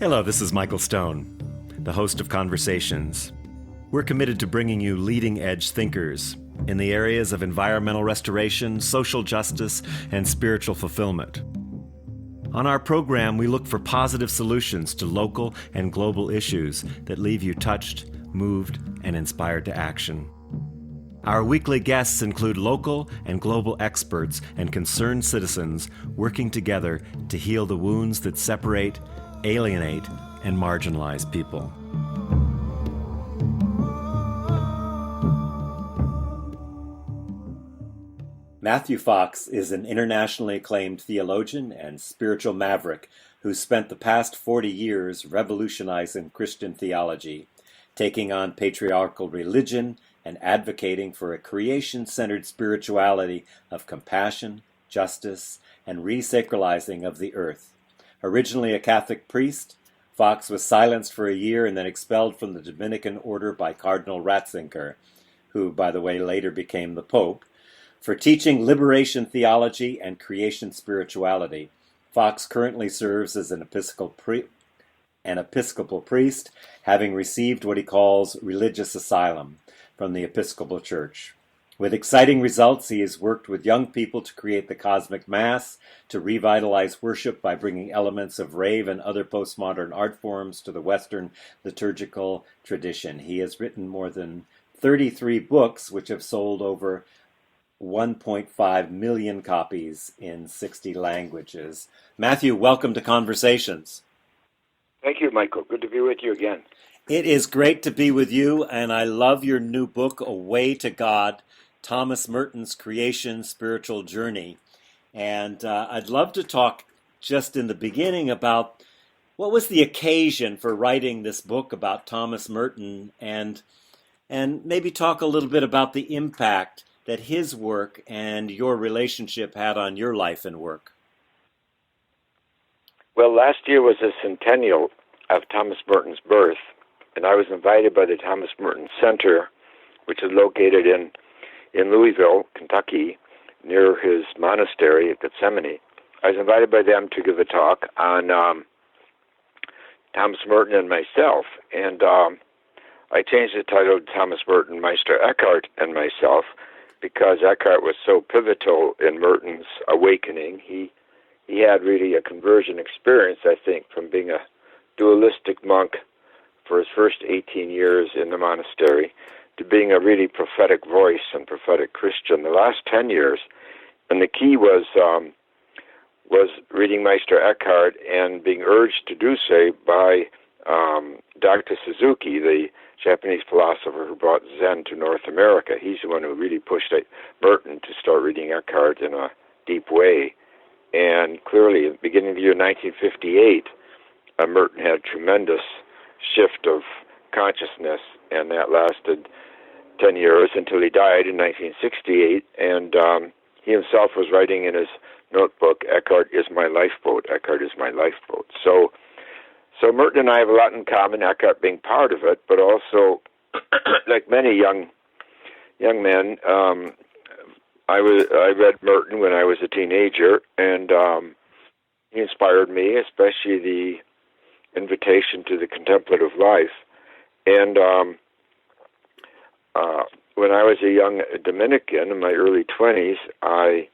Hello, this is Michael Stone, the host of Conversations. We're committed to bringing you leading-edge thinkers in the areas of environmental restoration, social justice, and spiritual fulfillment. On our program, we look for positive solutions to local and global issues that leave you touched, moved, and inspired to action. Our weekly guests include local and global experts and concerned citizens working together to heal the wounds that separate, alienate, and marginalize people. Matthew Fox is an internationally acclaimed theologian and spiritual maverick who spent the past 40 years revolutionizing Christian theology, taking on patriarchal religion and advocating for a creation-centered spirituality of compassion, justice, and resacralizing of the earth. Originally a Catholic priest, Fox was silenced for a year and then expelled from the Dominican order by Cardinal Ratzinger, who, by the way, later became the Pope, for teaching liberation theology and creation spirituality. Fox currently serves as an Episcopal priest, having received what he calls religious asylum from the Episcopal Church. With exciting results, he has worked with young people to create the Cosmic Mass, to revitalize worship by bringing elements of rave and other postmodern art forms to the Western liturgical tradition. He has written more than 33 books, which have sold over 1.5 million copies in 60 languages. Matthew, welcome to Conversations. Thank you, Michael. Good to be with you again. It is great to be with you, and I love your new book, A Way to God, Thomas Merton's Creation Spiritual Journey. And I'd love to talk just in the beginning about what was the occasion for writing this book about Thomas Merton, and maybe talk a little bit about the impact that his work and your relationship had on your life and work. Well, last year was a centennial of Thomas Merton's birth, and I was invited by the Thomas Merton Center, which is located in Louisville, Kentucky, near his monastery at Gethsemane. I was invited by them to give a talk on Thomas Merton and myself, and I changed the title to Thomas Merton, Meister Eckhart, and myself, because Eckhart was so pivotal in Merton's awakening. He had really a conversion experience, I think, from being a dualistic monk for his first 18 years in the monastery to being a really prophetic voice and prophetic Christian the last 10 years. And the key was reading Meister Eckhart and being urged to do so by Dr. Suzuki, the Japanese philosopher who brought Zen to North America. He's the one who really pushed Merton to start reading Eckhart in a deep way. And clearly, at the beginning of the year 1958, Merton had a tremendous shift of consciousness, and that lasted 10 years until he died in 1968. And he himself was writing in his notebook, Eckhart is my lifeboat, Eckhart is my lifeboat. So Merton and I have a lot in common, Eckhart being part of it, but also, like many young men, I read Merton when I was a teenager, and he inspired me, especially the invitation to the contemplative life. And when I was a young Dominican in my early 20s, I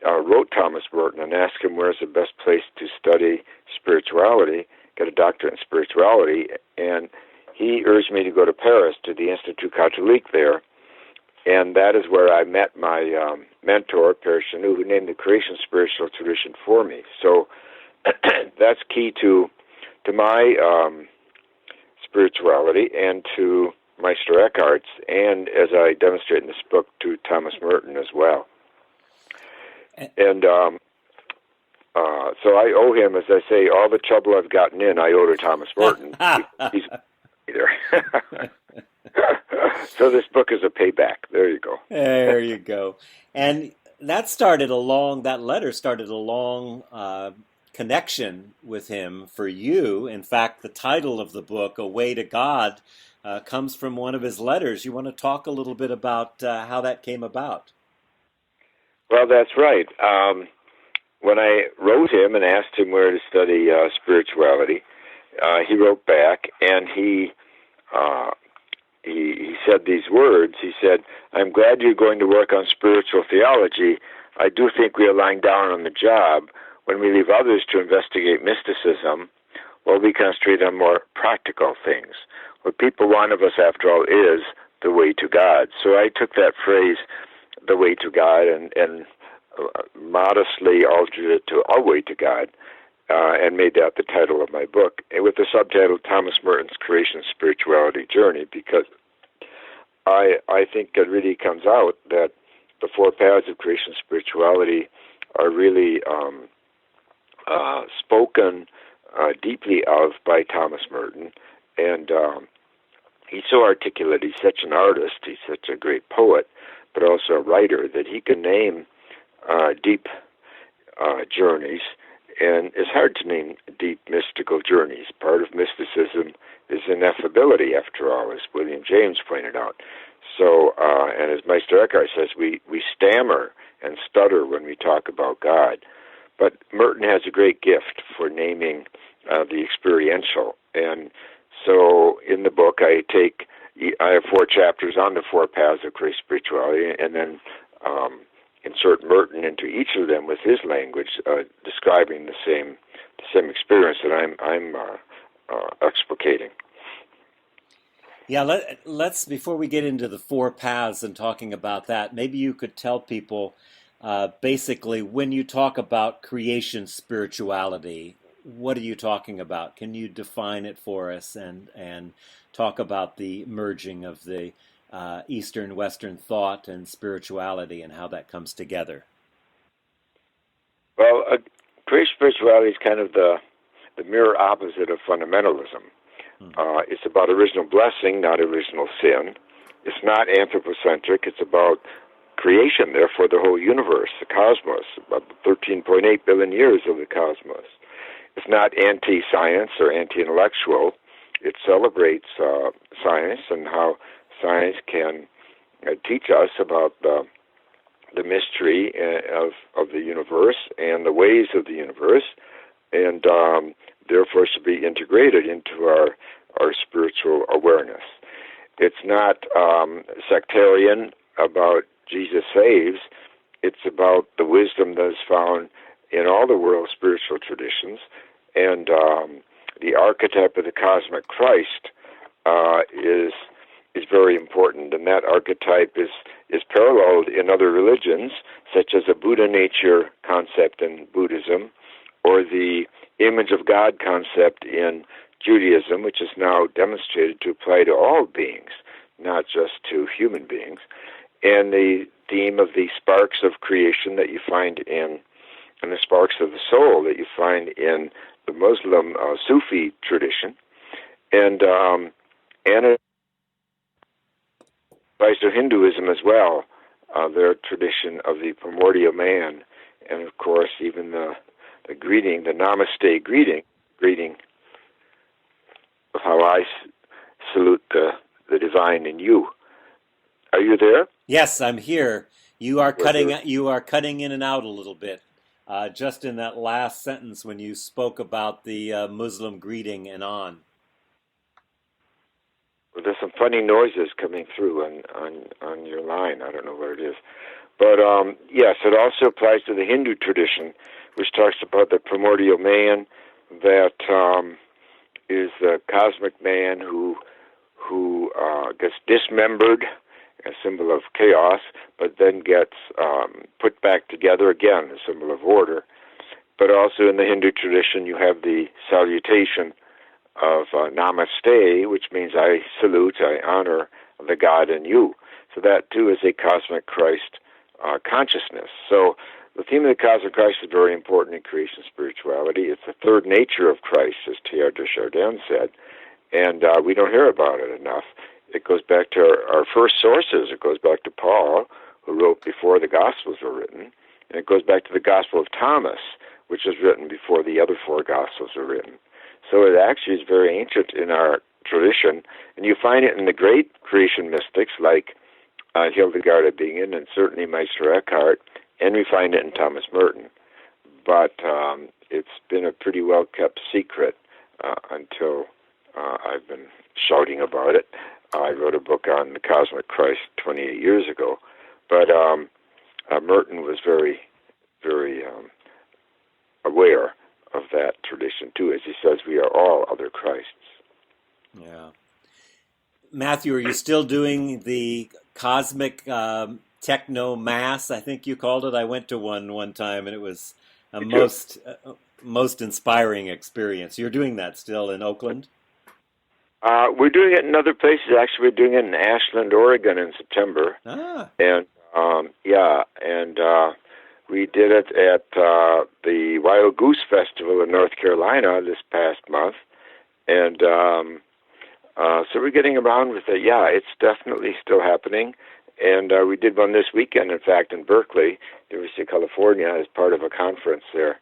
wrote Thomas Merton and asked him where's the best place to study spirituality, get a doctorate in spirituality, and he urged me to go to Paris to the Institut Catholique there, and that is where I met my mentor, Père Chanou, who named the creation spiritual tradition for me. So that's key to my spirituality and to Meister Eckhart's, and as I demonstrate in this book, to Thomas Merton as well. And so I owe him, as I say, all the trouble I've gotten in, I owe to Thomas Merton. He's there. So this book is a payback. There you go. There you go. And that letter started a long connection with him for you. In fact, the title of the book, A Way to God, comes from one of his letters. You want to talk a little bit about how that came about? Well, that's right. When I wrote him and asked him where to study spirituality, he wrote back, and he said these words. He said, "I'm glad you're going to work on spiritual theology. I do think we are lying down on the job when we leave others to investigate mysticism, while we concentrate on more practical things. What people want of us, after all, is the way to God." So I took that phrase, the way to God, and modestly altered it to a way to God, and made that the title of my book, with the subtitle Thomas Merton's Creation Spirituality Journey, because I think it really comes out that the four paths of creation spirituality are really spoken deeply of by Thomas Merton, and he's so articulate. He's such an artist. He's such a great poet, but also a writer, that he can name deep journeys, and it's hard to name deep mystical journeys. Part of mysticism is ineffability, after all, as William James pointed out. So, and as Meister Eckhart says, we stammer and stutter when we talk about God. But Merton has a great gift for naming the experiential. And so in the book, I have 4 chapters on the 4 paths of creation spirituality, and then insert Merton into each of them with his language, describing the same experience that I'm explicating. Yeah, let's before we get into the 4 paths and talking about that, maybe you could tell people basically when you talk about creation spirituality, what are you talking about? Can you define it for us and talk about the merging of the Eastern Western thought and spirituality and how that comes together? Well, creation spirituality is kind of the mirror opposite of fundamentalism. It's about original blessing, not original sin. It's not anthropocentric. It's about creation, therefore the whole universe, the cosmos, about 13.8 billion years of the cosmos. It's not anti-science or anti-intellectual. It celebrates science and how science can teach us about the mystery of the universe and the ways of the universe, and therefore should be integrated into our spiritual awareness. It's not sectarian about Jesus saves. It's about the wisdom that is found in all the world's spiritual traditions, and the archetype of the cosmic Christ is very important, and that archetype is paralleled in other religions, such as a Buddha nature concept in Buddhism, or the image of God concept in Judaism, which is now demonstrated to apply to all beings, not just to human beings, and the theme of the sparks of creation that you find in the sparks of the soul that you find in the Muslim Sufi tradition, and it applies to Hinduism as well, their tradition of the primordial man, and of course even the greeting, the Namaste greeting of how I salute the divine in you. Are you there? Yes, I'm here. You are cutting in and out a little bit. Just in that last sentence when you spoke about the Muslim greeting and on. Well, there's some funny noises coming through on your line. I don't know what it is. But yes, it also applies to the Hindu tradition, which talks about the primordial man that is the cosmic man who gets dismembered, a symbol of chaos, but then gets put back together again, a symbol of order. But also in the Hindu tradition, you have the salutation of Namaste, which means I salute, I honor the God in you. So that too is a cosmic Christ consciousness. So the theme of the cosmic Christ is very important in creation spirituality. It's the third nature of Christ, as Teilhard de Chardin said, and we don't hear about it enough. It goes back to our first sources. It goes back to Paul, who wrote before the Gospels were written, and it goes back to the Gospel of Thomas, which was written before the other 4 Gospels were written. So it actually is very ancient in our tradition, and you find it in the great creation mystics like Hildegard of Bingen and certainly Meister Eckhart, and we find it in Thomas Merton. But it's been a pretty well-kept secret until I've been shouting about it. I wrote a book on the cosmic Christ 28 years ago, but Merton was very, very aware of that tradition too. As he says, we are all other Christs. Yeah. Matthew, are you still doing the cosmic techno mass? I think you called it. I went to one time, and it was a most inspiring experience. You're doing that still in Oakland? We're doing it in other places. Actually, we're doing it in Ashland, Oregon in September. And we did it at the Wild Goose Festival in North Carolina this past month. And so we're getting around with it. Yeah, it's definitely still happening. And we did one this weekend, in fact, in Berkeley, University of California, as part of a conference there.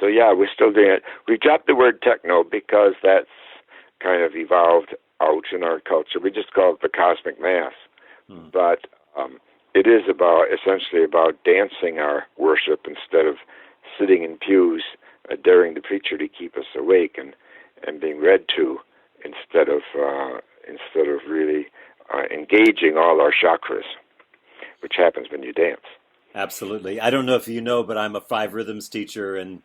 So yeah, we're still doing it. We dropped the word techno because that's kind of evolved out in our culture. We just call it the cosmic mass. But it is essentially about dancing our worship instead of sitting in pews, daring the preacher to keep us awake and being read to instead of really engaging all our chakras, which happens when you dance. Absolutely. I don't know if you know, but I'm a 5 rhythms teacher and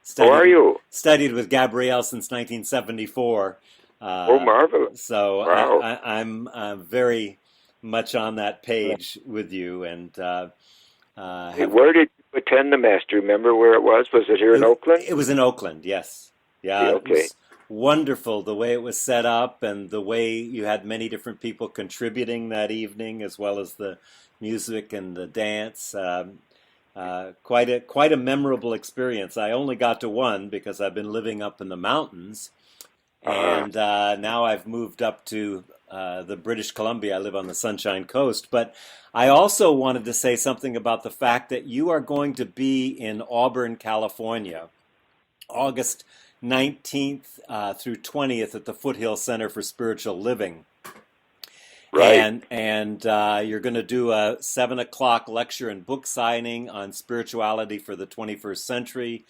studied with Gabrielle since 1974. Marvelous. So wow. I'm very much on that page with you. And where did you attend the Mass? Do you remember where it was? Was it here in Oakland? It was in Oakland, yes. Yeah, okay. It was wonderful the way it was set up and the way you had many different people contributing that evening, as well as the music and the dance. Quite a memorable experience. I only got to one because I've been living up in the mountains, and now I've moved up to the British Columbia. I live on the Sunshine Coast. But I also wanted to say something about the fact that you are going to be in Auburn, California, August 19th through 20th at the Foothill Center for Spiritual Living. Right. And you're going to do a 7 o'clock lecture and book signing on spirituality for the 21st century.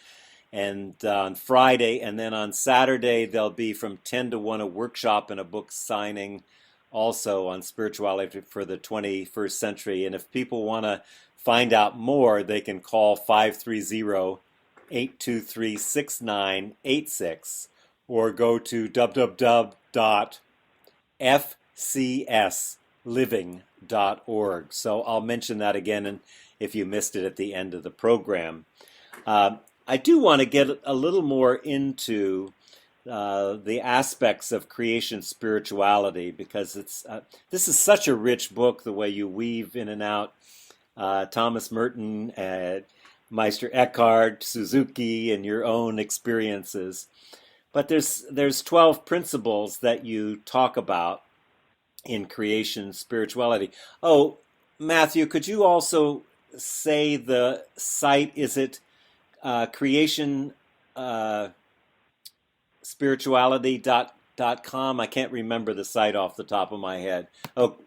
And on Friday, and then on Saturday, there'll be from 10 to 1 a workshop and a book signing also on spirituality for the 21st century. And if people want to find out more, they can call 530-823-6986 or go to www.fcsliving.org. So I'll mention that again, and if you missed it at the end of the program. I do want to get a little more into the aspects of creation spirituality, because this is such a rich book, the way you weave in and out Thomas Merton, Meister Eckhart, Suzuki, and your own experiences. But there's 12 principles that you talk about in creation spirituality. Oh, Matthew, could you also say the site? Is it creation spirituality.com? I can't remember the site off the top of my head. Oh,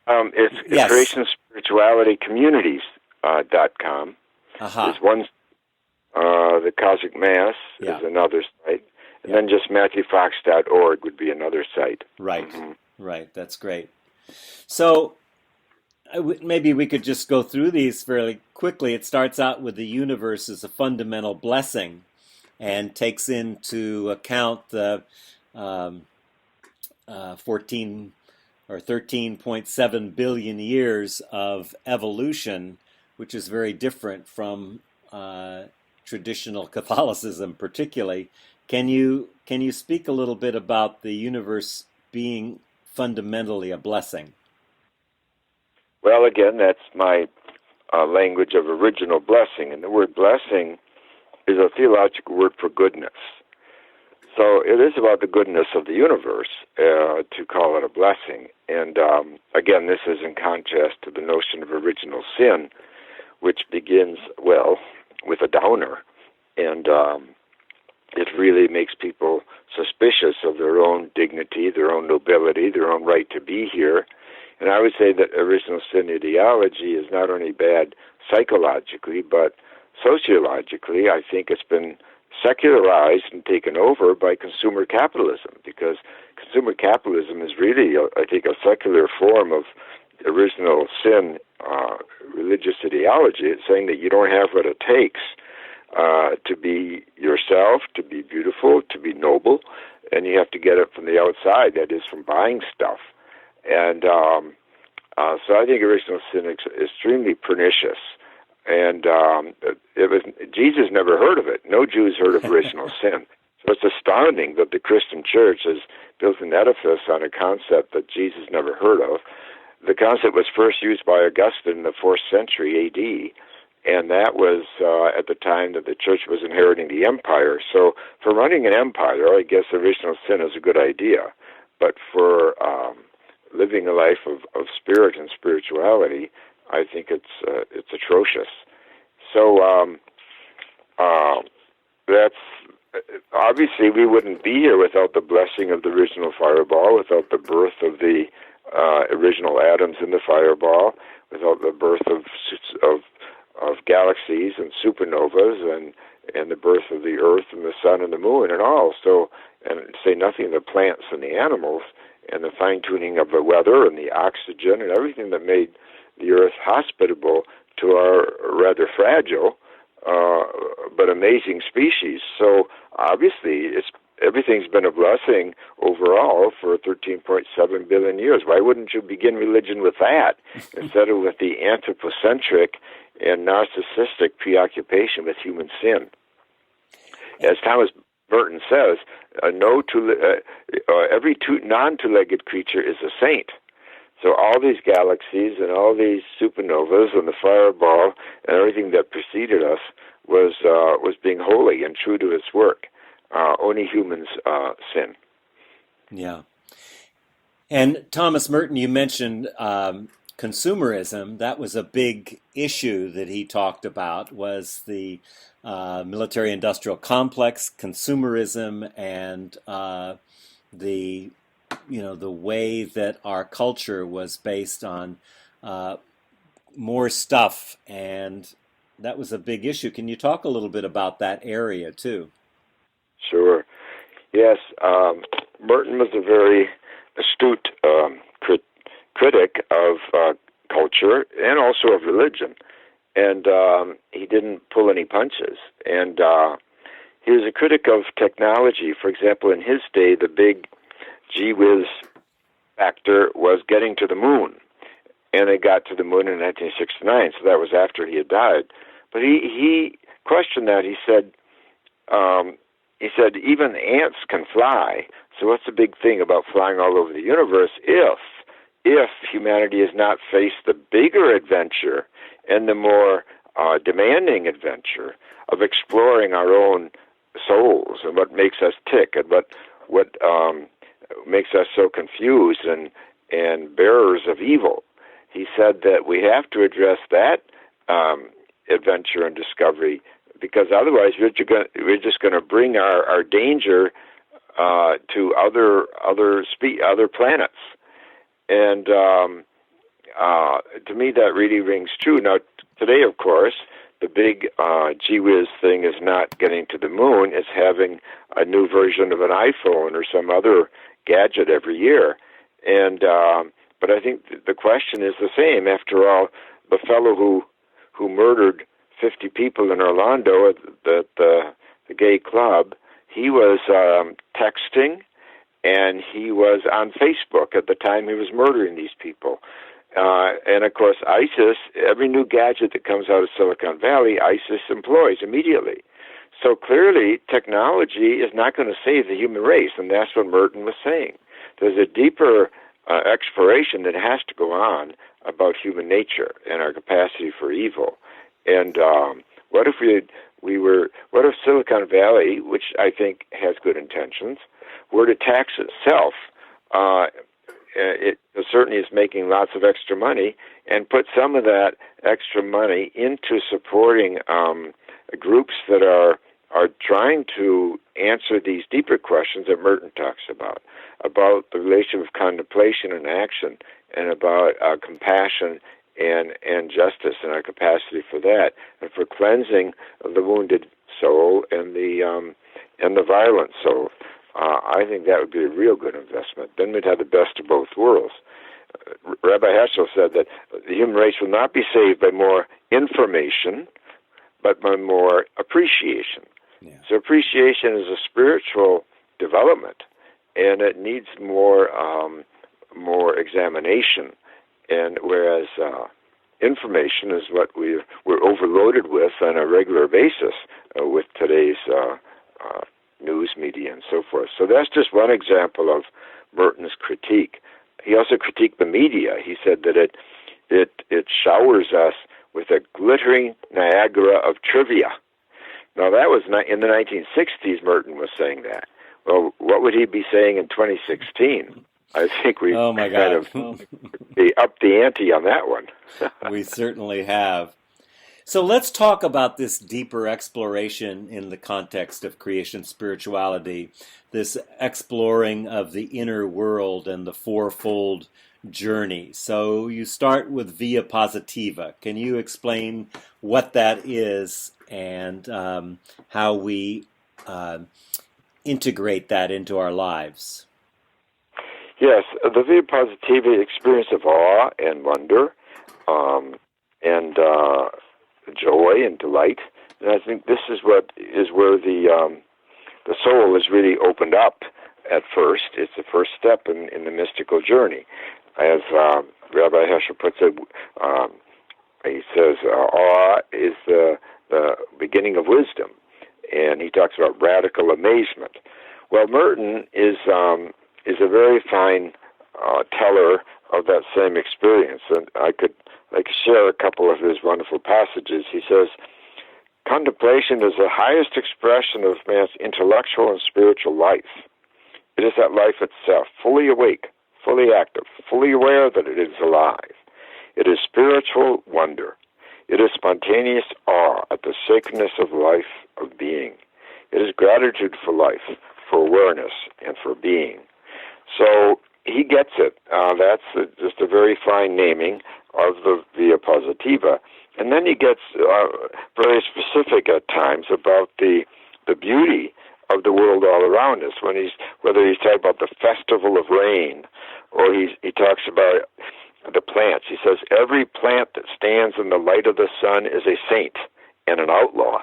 it's yes. creationspiritualitycommunities.com. There's one. The Cosmic Mass is another site, and then just MatthewFox.org would be another site. Right, right. That's great. So maybe we could just go through these fairly quickly. It starts out with the universe as a fundamental blessing and takes into account the 14 or 13.7 billion years of evolution, which is very different from traditional Catholicism particularly. Can you speak a little bit about the universe being fundamentally a blessing? Well, again, that's my language of original blessing. And the word blessing is a theological word for goodness. So it is about the goodness of the universe to call it a blessing. And again, this is in contrast to the notion of original sin, which begins, well, with a downer. And it really makes people suspicious of their own dignity, their own nobility, their own right to be here. And I would say that original sin ideology is not only bad psychologically, but sociologically. I think it's been secularized and taken over by consumer capitalism, because consumer capitalism is really, I think, a secular form of original sin religious ideology. It's saying that you don't have what it takes to be yourself, to be beautiful, to be noble, and you have to get it from the outside, that is, from buying stuff. And so I think original sin is extremely pernicious. And Jesus never heard of it. No Jews heard of original sin. So it's astounding that the Christian church has built an edifice on a concept that Jesus never heard of. The concept was first used by Augustine in the 4th century A.D., and that was at the time that the church was inheriting the empire. So for running an empire, I guess original sin is a good idea. But for living a life of spirit and spirituality, I think it's atrocious. So that's obviously we wouldn't be here without the blessing of the original fireball, without the birth of the original atoms in the fireball, without the birth of galaxies and supernovas and the birth of the earth and the sun and the moon and all. So, and say nothing of the plants and the animals and the fine-tuning of the weather and the oxygen and everything that made the earth hospitable to our rather fragile but amazing species. So obviously everything's been a blessing overall for 13.7 billion years. Why wouldn't you begin religion with that instead of with the anthropocentric and narcissistic preoccupation with human sin? As Thomas Merton says, every non-two-legged creature is a saint. So all these galaxies and all these supernovas and the fireball and everything that preceded us was being holy and true to its work. Only humans sin. Yeah. And Thomas Merton, you mentioned consumerism. That was a big issue that he talked about, was the military-industrial complex, consumerism, and the way that our culture was based on more stuff, and that was a big issue. Can you talk a little bit about that area too? Sure. Yes, Merton was a very astute critic of culture and also of religion, and he didn't pull any punches. And he was a critic of technology. For example, in his day, the big gee whiz factor was getting to the moon, and they got to the moon in 1969. So that was after he had died. But he questioned that. He said even ants can fly. So what's the big thing about flying all over the universe if humanity has not faced the bigger adventure and the more demanding adventure of exploring our own souls and what makes us tick and what makes us so confused and bearers of evil. He said that we have to address that adventure and discovery, because otherwise we're just going to bring our danger to other planets. And to me, that really rings true. Now, today, of course, the big gee whiz thing is not getting to the moon; it's having a new version of an iPhone or some other gadget every year. And but I think the question is the same. After all, the fellow who murdered 50 people in Orlando at the gay club, he was texting, and he was on Facebook at the time he was murdering these people. And of course, ISIS, every new gadget that comes out of Silicon Valley, ISIS employs immediately. So clearly, technology is not going to save the human race, and that's what Merton was saying. There's a deeper exploration that has to go on about human nature and our capacity for evil. And what if what if Silicon Valley, which I think has good intentions, were to tax itself? It certainly is making lots of extra money, and put some of that extra money into supporting groups that are trying to answer these deeper questions that Merton talks about the relation of contemplation and action, and about compassion and justice and our capacity for that, and for cleansing of the wounded soul and the violent soul. I think that would be a real good investment. Then we'd have the best of both worlds. Rabbi Heschel said that the human race will not be saved by more information, but by more appreciation. Yeah. So appreciation is a spiritual development, and it needs more examination. And whereas information is what we're overloaded with on a regular basis with today's news media and so forth. So that's just one example of Merton's critique. He also critiqued the media. He said that it showers us with a glittering Niagara of trivia. Now that was in the 1960s. Merton was saying that. Well, what would he be saying in 2016? I think we kind of upped the ante on that one. We certainly have. So let's talk about this deeper exploration in the context of creation spirituality, this exploring of the inner world and the fourfold journey. So you start with Via Positiva. Can you explain what that is and how we integrate that into our lives? Yes, the Via Positiva experience of awe and wonder and joy and delight. And I think this is where the soul is really opened up at first. It's the first step in the mystical journey. As Rabbi Heschel puts it, he says, awe is the beginning of wisdom. And he talks about radical amazement. Well, Merton is a very fine teller of that same experience. And I could share a couple of his wonderful passages. He says, contemplation is the highest expression of man's intellectual and spiritual life. It is that life itself, fully awake, fully active, fully aware that it is alive. It is spiritual wonder. It is spontaneous awe at the sacredness of life, of being. It is gratitude for life, for awareness, and for being. So he gets it. That's just a very fine naming of the Via Positiva. And then he gets very specific at times about the beauty of the world all around us. Whether he's talking about the festival of rain, or he talks about the plants. He says every plant that stands in the light of the sun is a saint and an outlaw.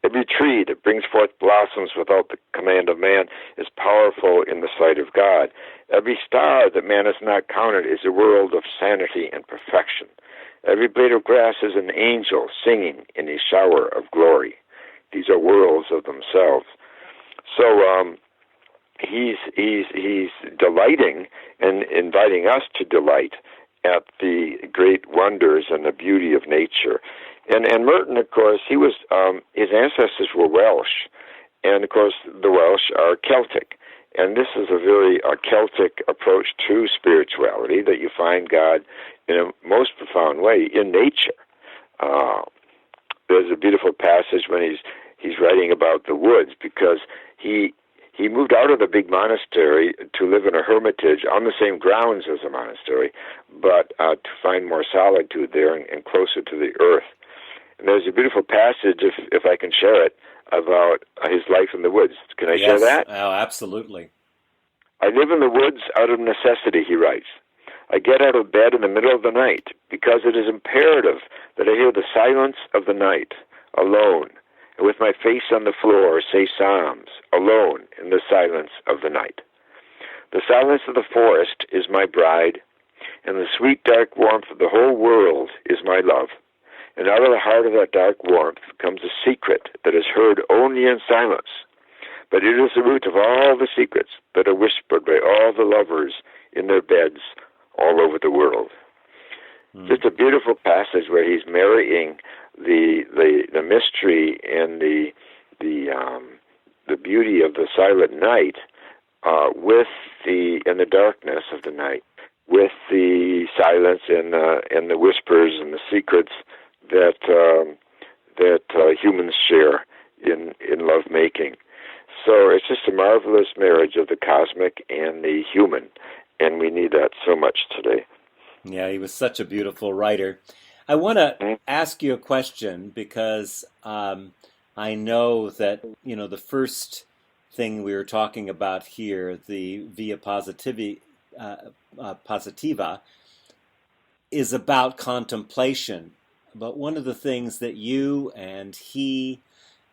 Every tree that brings forth blossoms without the command of man is powerful in the sight of God. Every star that man has not counted is a world of sanity and perfection. Every blade of grass is an angel singing in a shower of glory. These are worlds of themselves. So he's delighting and inviting us to delight at the great wonders and the beauty of nature. And Merton, of course, he was his ancestors were Welsh, and of course the Welsh are Celtic. And this is a very Celtic approach to spirituality, that you find God in a most profound way in nature. There's a beautiful passage when he's writing about the woods, because he moved out of the big monastery to live in a hermitage on the same grounds as a monastery, but to find more solitude there and closer to the earth. And there's a beautiful passage, if I can share it, about his life in the woods. Can I share that? Oh, absolutely. I live in the woods out of necessity, he writes. I get out of bed in the middle of the night because it is imperative that I hear the silence of the night, alone, and with my face on the floor say psalms, alone in the silence of the night. The silence of the forest is my bride, and the sweet dark warmth of the whole world is my love. And out of the heart of that dark warmth comes a secret that is heard only in silence. But it is the root of all the secrets that are whispered by all the lovers in their beds all over the world. Just a beautiful passage where he's marrying the mystery and the beauty of the silent night with the darkness of the night, with the silence and the whispers and the secrets that humans share in lovemaking. So it's just a marvelous marriage of the cosmic and the human, and we need that so much today. Yeah, he was such a beautiful writer. I want to ask you a question, because I know that, the first thing we were talking about here, the uh, positiva, is about contemplation. But one of the things that you and he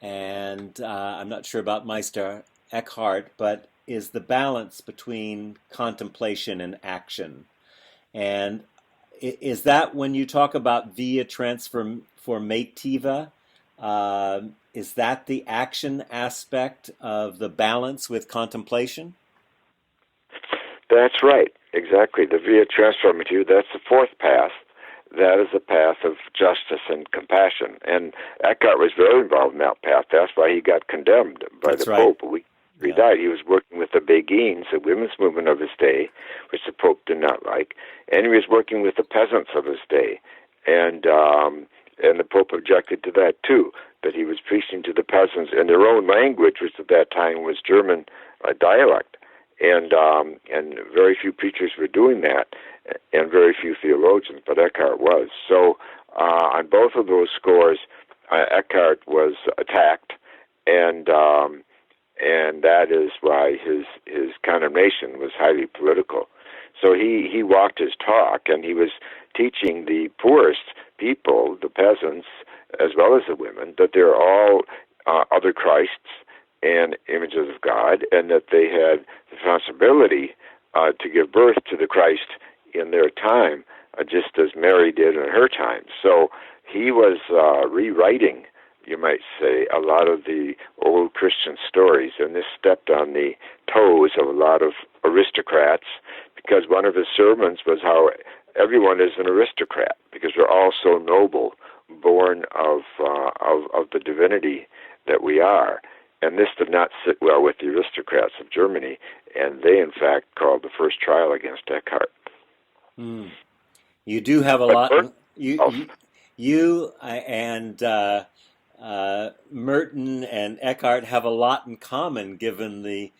and I'm not sure about Meister Eckhart, but is the balance between contemplation and action. And is that when you talk about via transformativa, is that the action aspect of the balance with contemplation? That's right, exactly. The via transformativa, that's the fourth path. That is the path of justice and compassion. And Eckhart was very involved in that path. That's why he got condemned by That's the right. Pope. He died. He was working with the Beguines, the women's movement of his day, which the Pope did not like, and he was working with the peasants of his day, and the Pope objected to that too. That he was preaching to the peasants in their own language, which at that time was German dialect, and very few preachers were doing that, and very few theologians, but Eckhart was. So on both of those scores, Eckhart was attacked, and that is why his condemnation was highly political. So he walked his talk, and he was teaching the poorest people, the peasants, as well as the women, that they're all other Christs and images of God, and that they had the responsibility to give birth to the Christ in their time, just as Mary did in her time. So he was rewriting, you might say, a lot of the old Christian stories, and this stepped on the toes of a lot of aristocrats, because one of his sermons was how everyone is an aristocrat, because we're all so noble, born of the divinity that we are. And this did not sit well with the aristocrats of Germany, and they, in fact, called the first trial against Eckhart. Mm. You do have a But lot. You and Merton and Eckhart have a lot in common, given the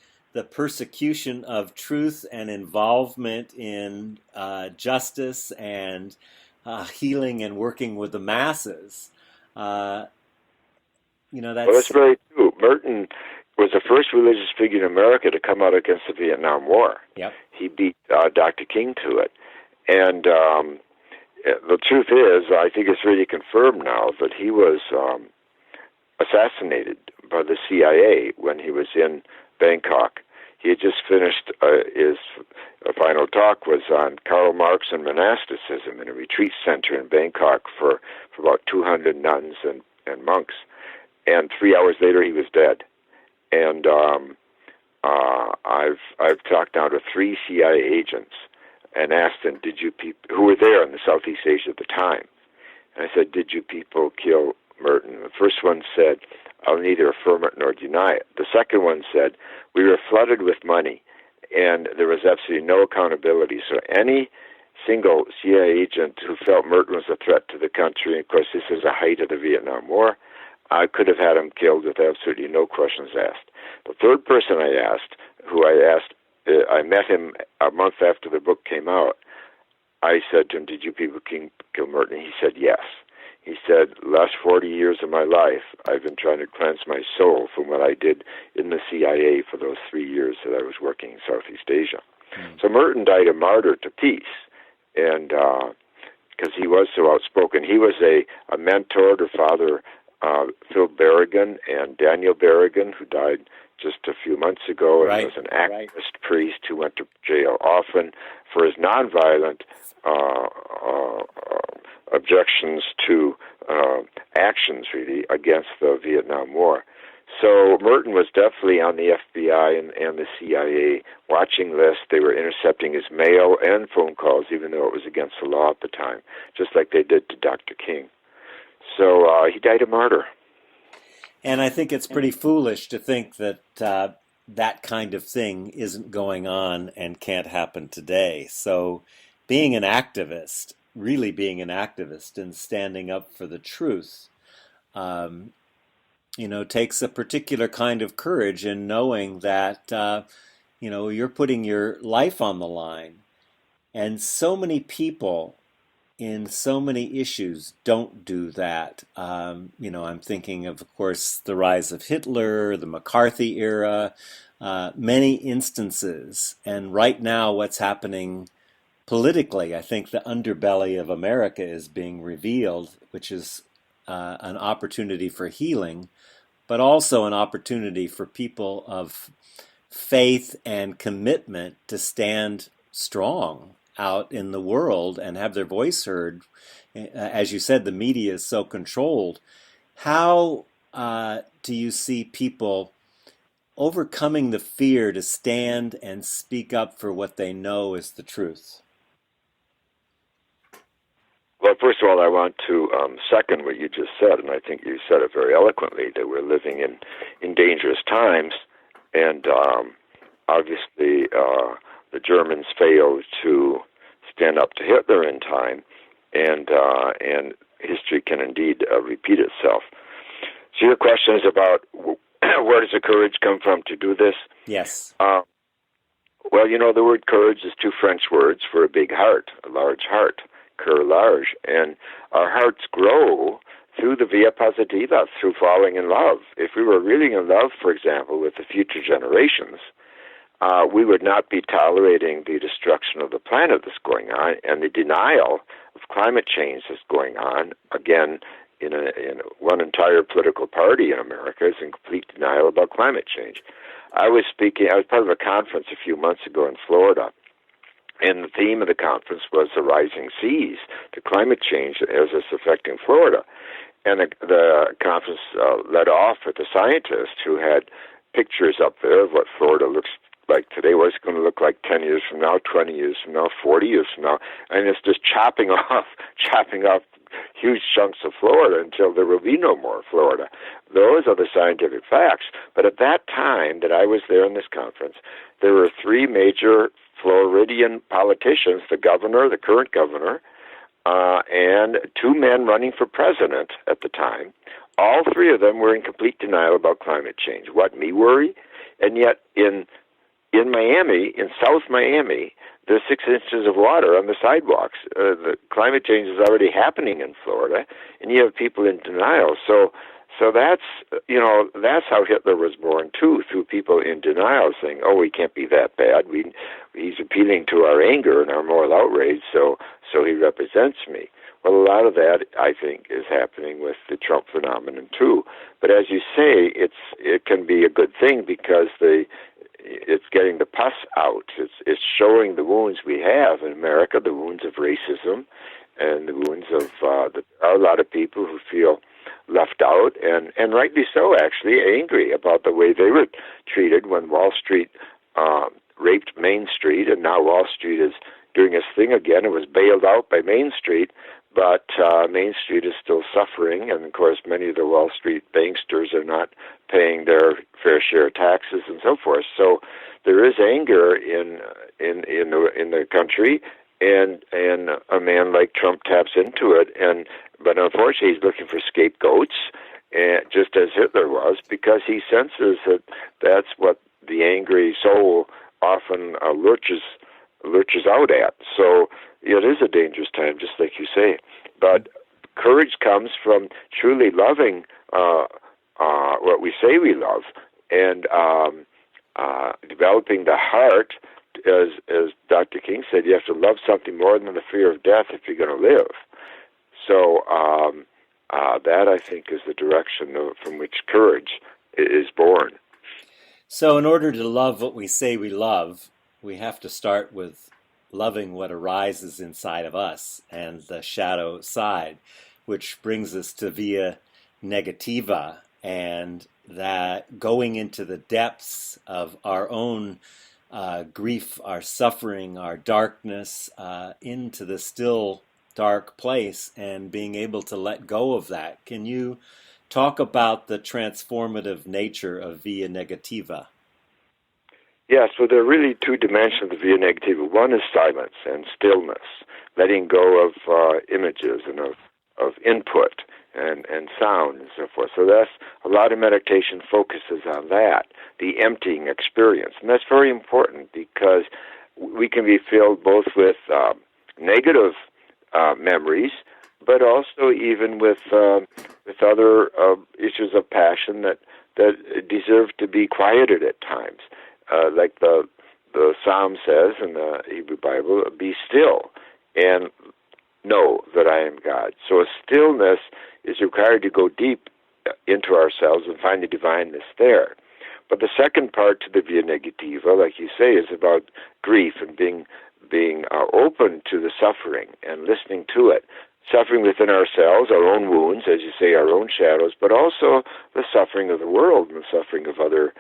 persecution of truth and involvement in justice and healing and working with the masses. Uh, Well, that's that's very true. Merton was the first religious figure in America to come out against the Vietnam War. yep. He beat Dr. King to it. And the truth is, I think it's really confirmed now that he was assassinated by the CIA when he was in Bangkok. He had just finished his final talk was on Karl Marx and monasticism in a retreat center in Bangkok for about 200 nuns and monks. And 3 hours later, he was dead. And I've talked now to 3 CIA agents and asked them, "Did you people who were there in the Southeast Asia at the time?" And I said, "Did you people kill Merton?" The first one said, "I'll neither affirm it nor deny it." The second one said, "We were flooded with money, and there was absolutely no accountability. So any single CIA agent who felt Merton was a threat to the country, and of course this is the height of the Vietnam War, I could have had him killed with absolutely no questions asked." The third person I met him a month after the book came out. I said to him, "Did you people kill Merton?" He said, "Yes." He said, "Last 40 years of my life, I've been trying to cleanse my soul from what I did in the CIA for those 3 years that I was working in Southeast Asia." So Merton died a martyr to peace, and because he was so outspoken. He was a mentor to Father Phil Berrigan and Daniel Berrigan, who died just a few months ago, and Right. was an activist priest who went to jail often for his nonviolent objections to actions, really, against the Vietnam War. So Merton was definitely on the FBI and the CIA watching list. They were intercepting his mail and phone calls, even though it was against the law at the time, just like they did to Dr. King. So he died a martyr. And I think it's pretty foolish to think that that kind of thing isn't going on and can't happen today. So being an activist, really being an activist and standing up for the truth, um, takes a particular kind of courage in knowing that, you're putting your life on the line. And so many people in so many issues don't do that. I'm thinking of course, the rise of Hitler, the McCarthy era, many instances. And right now, what's happening politically, I think the underbelly of America is being revealed, which is an opportunity for healing, but also an opportunity for people of faith and commitment to stand strong out in the world and have their voice heard. As you said, the media is so controlled. How do you see people overcoming the fear to stand and speak up for what they know is the truth? Well, first of all, I want to second what you just said, and I think you said it very eloquently, that we're living in dangerous times, and obviously the Germans failed to stand up to Hitler in time, and history can indeed repeat itself. So your question is about where does the courage come from to do this? Yes. Well, the word courage is two French words for a big heart, a large heart. Cœur large, and our hearts grow through the via positiva, through falling in love. If we were really in love, for example, with the future generations, we would not be tolerating the destruction of the planet that's going on and the denial of climate change that's going on. Again, in one entire political party in America is in complete denial about climate change. I was part of a conference a few months ago in Florida, and the theme of the conference was the rising seas, the climate change as it's affecting Florida. And the conference led off with a scientist who had pictures up there of what Florida looks like today, what it's going to look like 10 years from now, 20 years from now, 40 years from now. And it's just chopping off huge chunks of Florida until there will be no more Florida. Those are the scientific facts. But at that time that I was there in this conference, there were three major Floridian politicians, the governor, the current governor, and two men running for president at the time. All three of them were in complete denial about climate change. What me worry? And yet in Miami, in South Miami, there's 6 inches of water on the sidewalks. The climate change is already happening in Florida, and you have people in denial. So that's how Hitler was born too, through people in denial saying, "Oh, we can't be that bad. He's appealing to our anger and our moral outrage, so he represents me." Well, a lot of that, I think, is happening with the Trump phenomenon too. But as you say, it can be a good thing because it's getting the pus out. It's showing the wounds we have in America, the wounds of racism, and the wounds of there are a lot of people who feel left out, and rightly so, actually, angry about the way they were treated when Wall Street raped Main Street, and now Wall Street is doing its thing again. It was bailed out by Main Street, but Main Street is still suffering, and of course many of the Wall Street banksters are not paying their fair share of taxes and so forth. So there is anger in the country, and a man like Trump taps into it, but unfortunately he's looking for scapegoats, just as Hitler was, because he senses that that's what the angry soul often lurches out at. So it is a dangerous time, just like you say. But courage comes from truly loving what we say we love, and developing the heart. As Dr. King said, you have to love something more than the fear of death if you're going to live. So that, I think, is the direction from which courage is born. So in order to love what we say we love, we have to start with loving what arises inside of us and the shadow side, which brings us to via negativa, and that going into the depths of our own grief, our suffering, our darkness, into the still dark place, and being able to let go of that. Can you talk about the transformative nature of via negativa? Yes, well, there are really two dimensions of via negativa. One is silence and stillness, letting go of images and of input and sound and so forth. So that's a lot of meditation focuses on that, the emptying experience. And that's very important because we can be filled both with negative memories, but also even with other issues of passion that deserve to be quieted at times, like the Psalm says in the Hebrew Bible, "Be still and know that I am God." So a stillness is required to go deep into ourselves and find the divineness there. But the second part to the Via Negativa, like you say, is about grief and being open to the suffering and listening to it. Suffering within ourselves, our own wounds, as you say, our own shadows, but also the suffering of the world and the suffering of other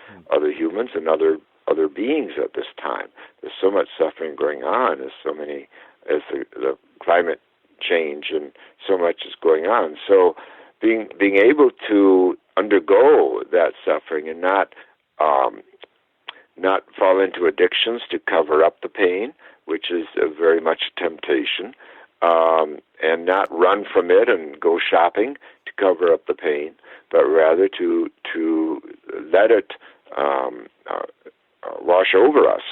humans and other beings at this time. There's so much suffering going on, as the climate change and so much is going on. So being able to undergo that suffering and not fall into addictions to cover up the pain, which is very much a temptation, and not run from it and go shopping to cover up the pain, but rather to let it wash over us,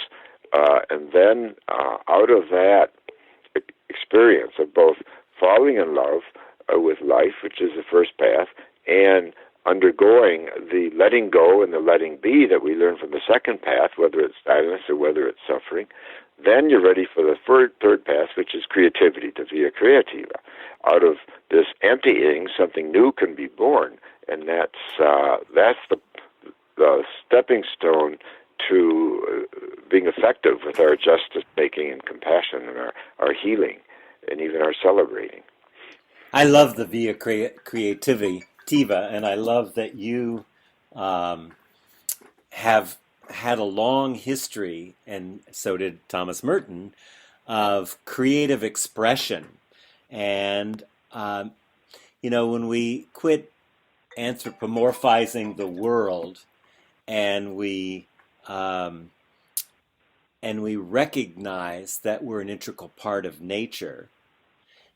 and then out of that experience of both falling in love with life, which is the first path, and undergoing the letting go and the letting be that we learn from the second path, whether it's silence or whether it's suffering, then you're ready for the third path, which is creativity, the Via Creativa. Out of this emptying, something new can be born, and that's the stepping stone to being effective with our justice-making and compassion and our healing and even our celebrating. I love the Via Creativa, and I love that you have had a long history, and so did Thomas Merton, of creative expression. And, when we quit anthropomorphizing the world and we recognize that we're an integral part of nature,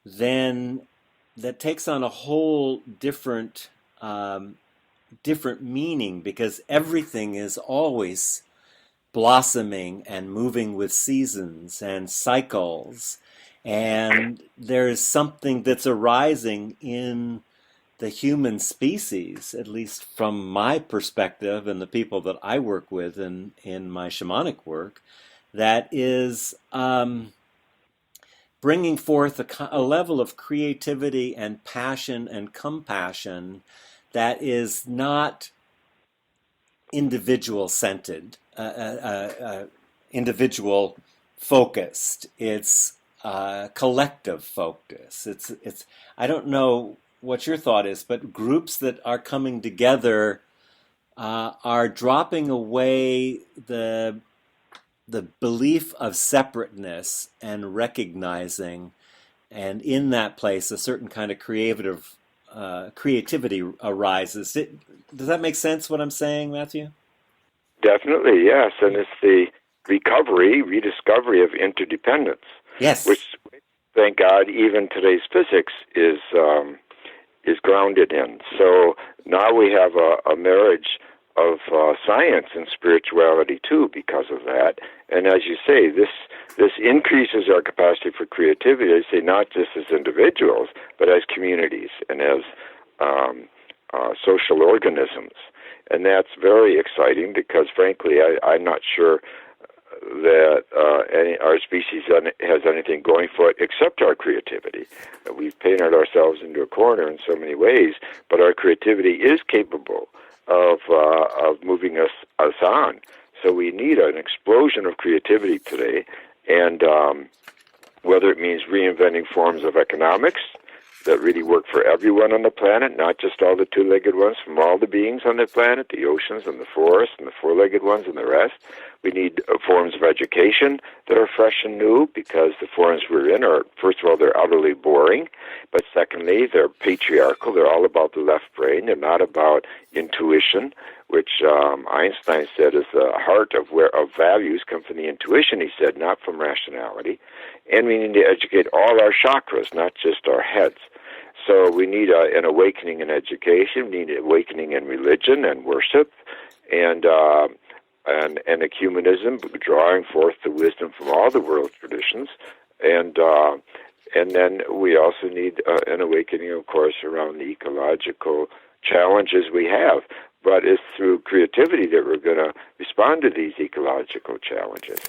then that takes on a whole different meaning, because everything is always blossoming and moving with seasons and cycles, and there is something that's arising in the human species, at least from my perspective and the people that I work with in my shamanic work, that is bringing forth a level of creativity and passion and compassion that is not individual-centered, individual focused. It's collective focus. It's. I don't know what your thought is, but groups that are coming together are dropping away the belief of separateness and recognizing, and in that place, a certain kind of creativity arises. Does that make sense, what I'm saying, Matthew? Definitely, yes. And it's the rediscovery of interdependence. Yes. Which, thank God, even today's physics is grounded in. So now we have a marriage of science and spirituality too because of that. And as you say, this increases our capacity for creativity, I say, not just as individuals, but as communities and as social organisms. And that's very exciting because, frankly, I'm not sure that our species has anything going for it except our creativity. We've painted ourselves into a corner in so many ways, but our creativity is capable of moving us on. So we need an explosion of creativity today, and whether it means reinventing forms of economics that really work for everyone on the planet, not just all the two-legged ones from all the beings on the planet, the oceans and the forests and the four-legged ones and the rest. We need forms of education that are fresh and new, because the forms we're in are, first of all, they're utterly boring, but secondly, they're patriarchal. They're all about the left brain. They're not about intuition, which Einstein said is the heart of values come from the intuition, he said, not from rationality. And we need to educate all our chakras, not just our heads. So we need an awakening in education. We need an awakening in religion and worship, and ecumenism, drawing forth the wisdom from all the world traditions, and And then we also need an awakening, of course, around the ecological challenges we have. But it's through creativity that we're going to respond to these ecological challenges.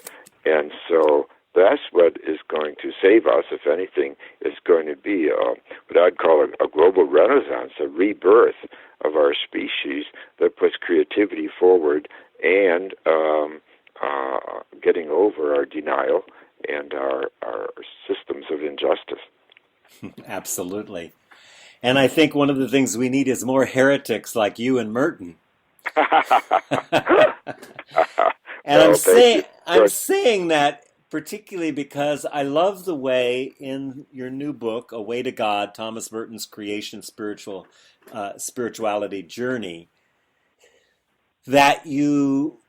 And so that's what is going to save us, if anything, is going to be what I'd call a global renaissance, a rebirth of our species that puts creativity forward and getting over our denial and our systems of injustice. Absolutely. And I think one of the things we need is more heretics like you and Merton. And Well, I'm saying that particularly because I love the way in your new book, A Way to God, Thomas Merton's Creation Spirituality Journey, that you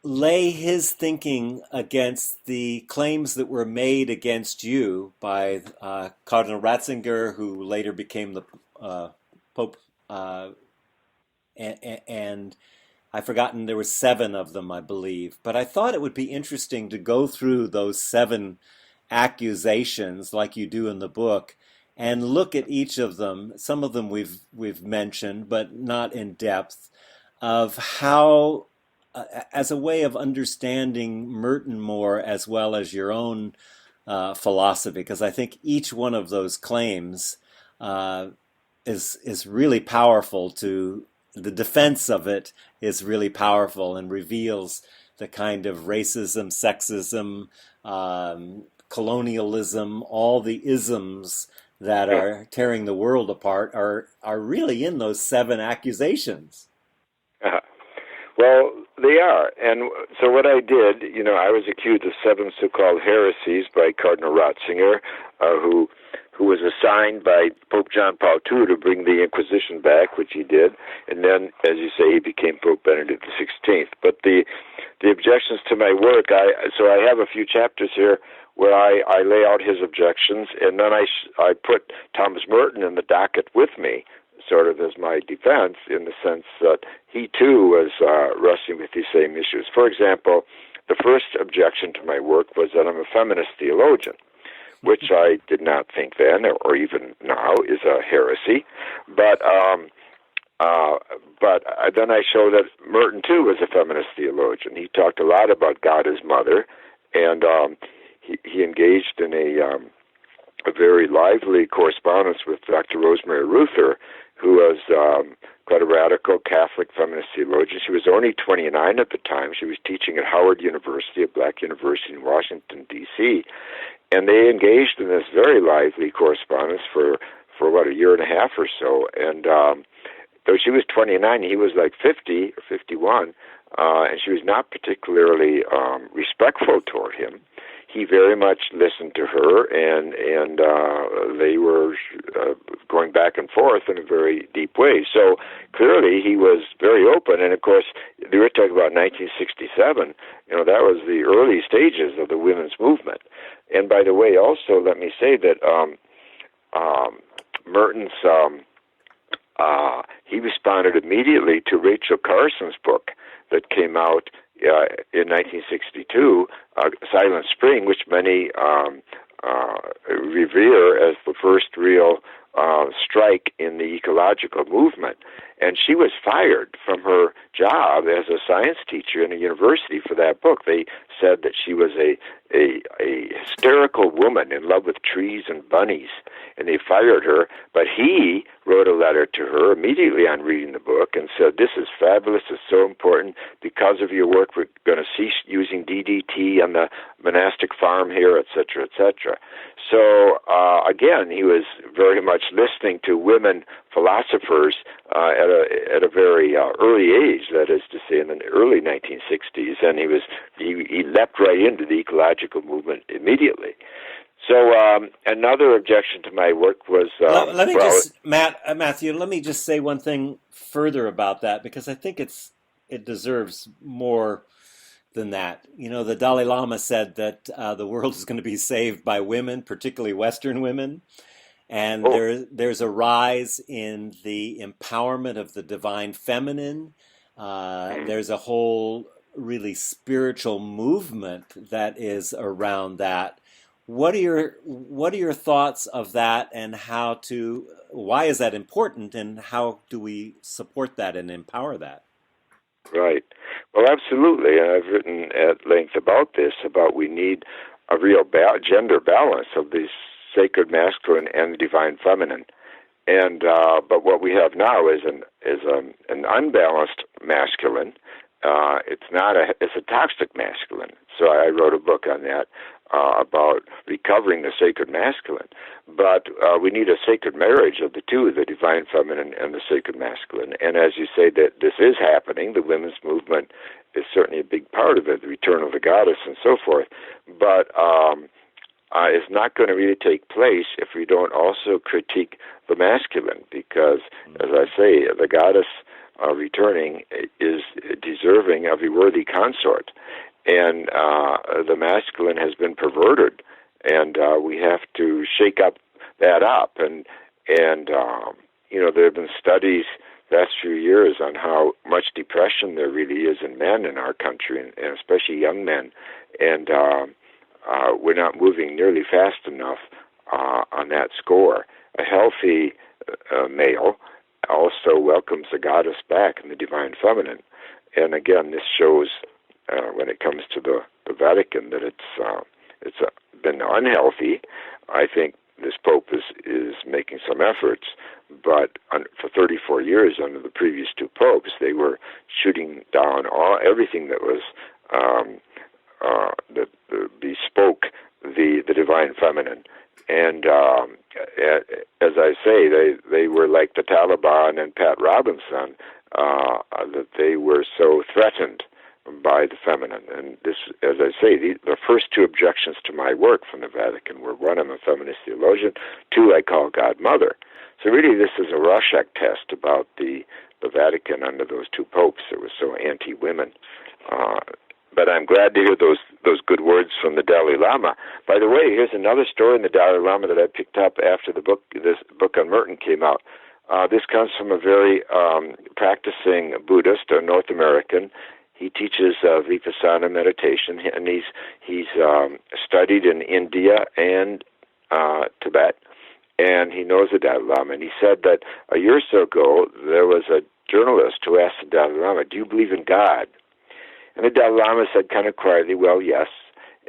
lay his thinking against the claims that were made against you by Cardinal Ratzinger, who later became the Pope, and I've forgotten, there were 7 of them, I believe. But I thought it would be interesting to go through those 7 accusations, like you do in the book, and look at each of them. Some of them we've mentioned, but not in depth, of how, as a way of understanding Merton more, as well as your own philosophy, because I think each one of those claims is really powerful. The defense of it is really powerful and reveals the kind of racism, sexism, colonialism, all the isms that are tearing the world apart are really in those 7 accusations. Well, they are. And so what I did, I was accused of 7 so-called heresies by Cardinal Ratzinger, who was assigned by Pope John Paul II to bring the Inquisition back, which he did. And then, as you say, he became Pope Benedict XVI. But the objections to my work, so I have a few chapters here where I lay out his objections, and then I put Thomas Merton in the docket with me, sort of as my defense, in the sense that he too was wrestling with these same issues. For example, the first objection to my work was that I'm a feminist theologian, which I did not think then, or even now, is a heresy. But then I showed that Merton too was a feminist theologian. He talked a lot about God as mother, and he engaged in a very lively correspondence with Dr. Rosemary Ruther, who was quite a radical Catholic feminist theologian. She was only 29 at the time. She was teaching at Howard University, a black university in Washington, D.C., and they engaged in this very lively correspondence for about a year and a half or so. And though she was 29, he was like 50 or 51, and she was not particularly respectful toward him. He very much listened to her, and they were going back and forth in a very deep way. So clearly he was very open, and of course, they were talking about 1967. That was the early stages of the women's movement. And by the way, also, let me say that Merton's, he responded immediately to Rachel Carson's book that came out in 1962, Silent Spring, which many revere as the first real strike in the ecological movement. And she was fired from her job as a science teacher in a university for that book. They said that she was a hysterical woman in love with trees and bunnies, and they fired her. But he wrote a letter to her immediately on reading the book and said, "This is fabulous, it's so important. Because of your work, we're going to cease using DDT on the monastic farm here, etc., etc." So, again, he was very much listening to women philosophers at a very early age, that is to say in the early 1960s, and he leapt right into the ecological movement immediately. So another objection to my work was... Matthew, let me just say one thing further about that, because I think it deserves more than that. The Dalai Lama said that the world is going to be saved by women, particularly Western women. And there's a rise in the empowerment of the divine feminine. There's a whole really spiritual movement that is around that, What are your thoughts of that, and why is that important, and how do we support that and empower that? Right. Well, absolutely. And I've written at length about this, about we need a real gender balance of the sacred masculine and the divine feminine. And but what we have now is an unbalanced masculine. It's a toxic masculine. So I wrote a book on that about recovering the sacred masculine. But we need a sacred marriage of the two, the divine feminine and the sacred masculine. And as you say, that this is happening. The women's movement is certainly a big part of it, the return of the goddess and so forth. But it's not going to really take place if we don't also critique the masculine, because, as I say, the goddess returning is deserving of a worthy consort. And the masculine has been perverted, and we have to shake that up. And there have been studies the last few years on how much depression there really is in men in our country, and especially young men. And we're not moving nearly fast enough on that score. A healthy male also welcomes the goddess back in the divine feminine. And again, this shows when it comes to the Vatican that it's been unhealthy. I think this Pope is making some efforts, but for 34 years under the previous two popes, they were shooting down everything that was that bespoke the divine feminine. And as I say, they were like the Taliban and Pat Robinson, that they were so threatened by the feminine. And this, as I say, the first two objections to my work from the Vatican were, one, I'm a feminist theologian, two, I call God Mother. So really this is a Rorschach test about the Vatican under those two popes that was so anti-women. But I'm glad to hear those good words from the Dalai Lama. By the way, here's another story in the Dalai Lama that I picked up after this book on Merton came out. This comes from a very practicing Buddhist, a North American. He teaches Vipassana meditation, and he's studied in India and Tibet, and he knows the Dalai Lama. And he said that a year or so ago, there was a journalist who asked the Dalai Lama, "Do you believe in God?" And the Dalai Lama said kind of quietly, "Well, yes."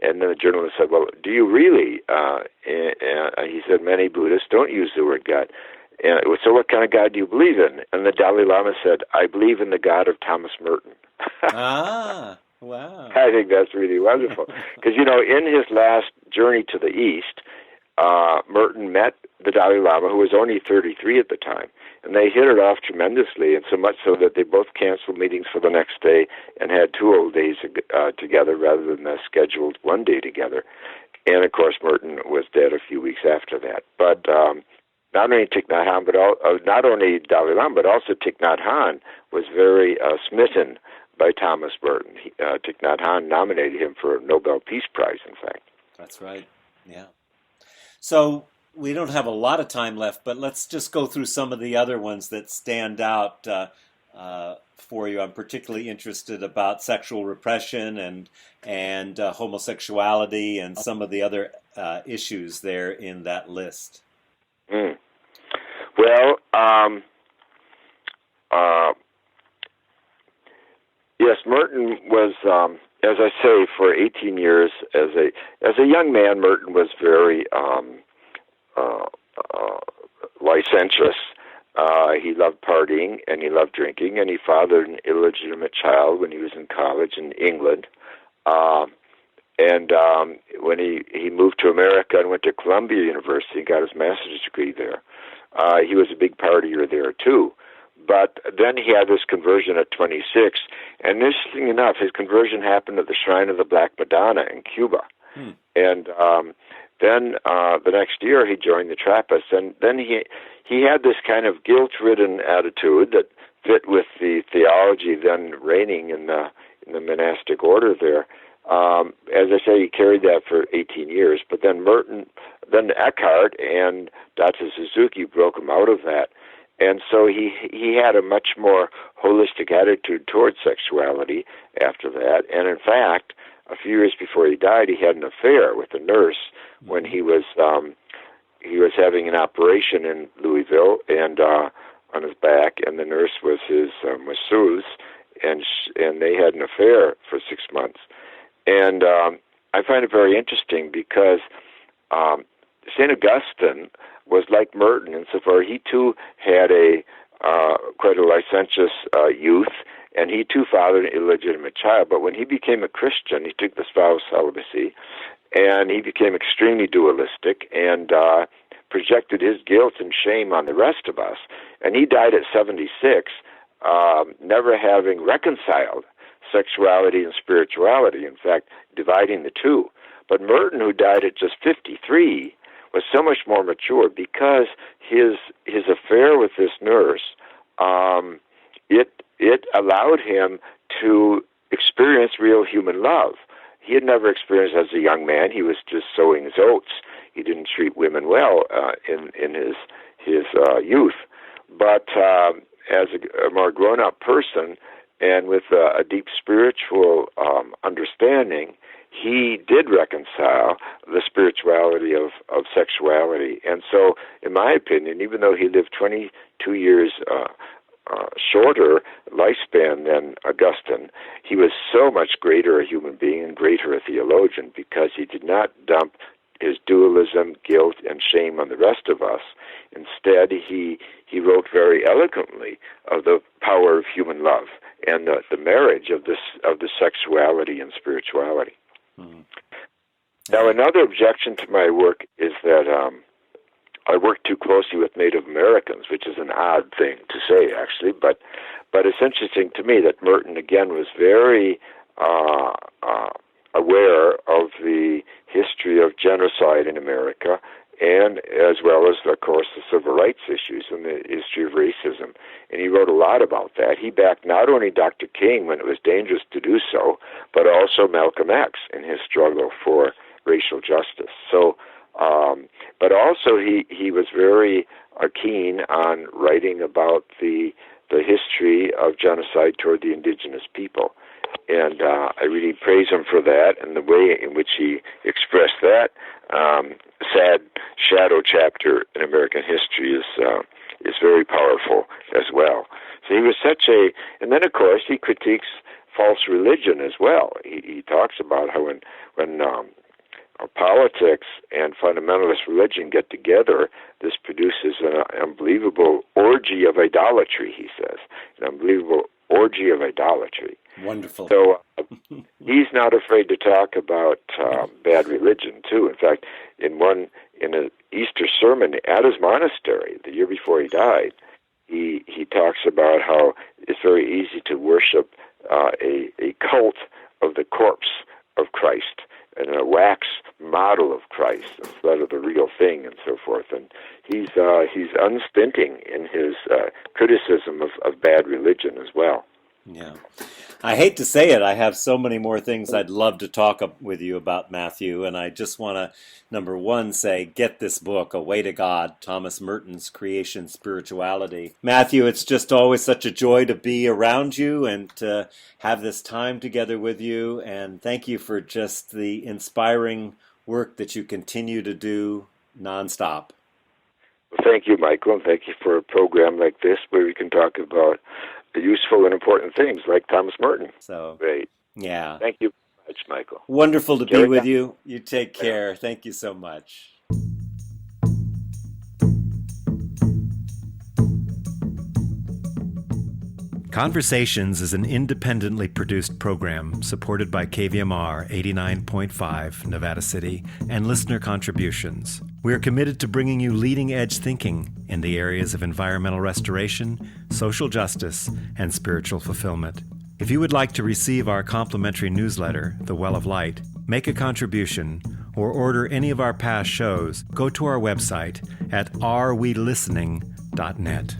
And then the journalist said, "Well, do you really?" He said, "Many Buddhists don't use the word God." And so what kind of God do you believe in? And the Dalai Lama said, "I believe in the God of Thomas Merton." Ah, wow. I think that's really wonderful. Because, in his last journey to the East, Merton met the Dalai Lama, who was only 33 at the time. And they hit it off tremendously, and so much so that they both canceled meetings for the next day and had 2 whole days together rather than the scheduled 1 day together. And, of course, Merton was dead a few weeks after that. But not only Thich Nhat Hanh, not only Dalai Lama, but also Thich Nhat Hanh was very smitten by Thomas Merton. Thich Nhat Hanh nominated him for a Nobel Peace Prize, in fact. That's right, yeah. So we don't have a lot of time left, but let's just go through some of the other ones that stand out for you. I'm particularly interested about sexual repression and homosexuality and some of the other issues there in that list. Mm. Well, yes, Merton was, as I say, for 18 years as a young man, Merton was very licentious. He loved partying and he loved drinking, and he fathered an illegitimate child when he was in college in England. And when he moved to America and went to Columbia University and got his master's degree there, he was a big partier there too. But then he had this conversion at 26, and interesting enough, his conversion happened at the Shrine of the Black Madonna in Cuba. And then the next year he joined the Trappists, and then he had this kind of guilt-ridden attitude that fit with the theology then reigning in the monastic order there. As I say, he carried that for 18 years, but then Eckhart and Dr. Suzuki broke him out of that. And so he had a much more holistic attitude towards sexuality after that. And in fact, a few years before he died, he had an affair with a nurse when he was having an operation in Louisville and on his back, and the nurse was his masseuse, and they had an affair for 6 months. And I find it very interesting because St. Augustine was like Merton insofar he too had quite a licentious youth, and he too fathered an illegitimate child. But when he became a Christian, he took the vow of celibacy, and he became extremely dualistic and projected his guilt and shame on the rest of us. And he died at 76, never having reconciled sexuality and spirituality, in fact, dividing the two. But Merton, who died at just 53, was so much more mature because his affair with this nurse, it allowed him to experience real human love. He had never experienced as a young man. He was just sowing his oats. He didn't treat women well in his youth. But as a more grown-up person and with a deep spiritual understanding, he did reconcile the spirituality of sexuality. And so, in my opinion, even though he lived 22 years shorter lifespan than Augustine, he was so much greater a human being and greater a theologian because he did not dump his dualism, guilt, and shame on the rest of us. Instead, he wrote very eloquently of the power of human love and the marriage of the sexuality and spirituality. Mm-hmm. Now, another objection to my work is that I work too closely with Native Americans, which is an odd thing to say, actually, but it's interesting to me that Merton, again, was very aware of the history of genocide in America, and as well as, of course, the civil rights issues and the history of racism. And he wrote a lot about that. He backed not only Dr. King when it was dangerous to do so, but also Malcolm X in his struggle for racial justice. So, but also he was very keen on writing about the history of genocide toward the indigenous people. And I really praise him for that, and the way in which he expressed that sad shadow chapter in American history is very powerful as well. So he was and then of course he critiques false religion as well. He talks about how when politics and fundamentalist religion get together, this produces an unbelievable orgy of idolatry, he says, an unbelievable orgy of idolatry. Wonderful. So he's not afraid to talk about bad religion, too. In fact, in an Easter sermon at his monastery the year before he died, he talks about how it's very easy to worship a cult of the corpse of Christ and a wax model of Christ instead of the real thing and so forth. And he's unstinting in his criticism of bad religion as well. Yeah. I hate to say it, I have so many more things I'd love to talk with you about, Matthew, and I just want to, number one, say, get this book, A Way to God, Thomas Merton's Creation Spirituality. Matthew, it's just always such a joy to be around you and to have this time together with you, and thank you for just the inspiring work that you continue to do nonstop. Well, thank you, Michael, and thank you for a program like this where we can talk about useful and important things like Thomas Merton. So great. Yeah. Thank you very much, Michael. Wonderful to be with you. You take care. Thank you so much. Conversations is an independently produced program supported by KVMR 89.5 Nevada City and listener contributions. We are committed to bringing you leading-edge thinking in the areas of environmental restoration, social justice, and spiritual fulfillment. If you would like to receive our complimentary newsletter, The Well of Light, make a contribution, or order any of our past shows, go to our website at arewelistening.net.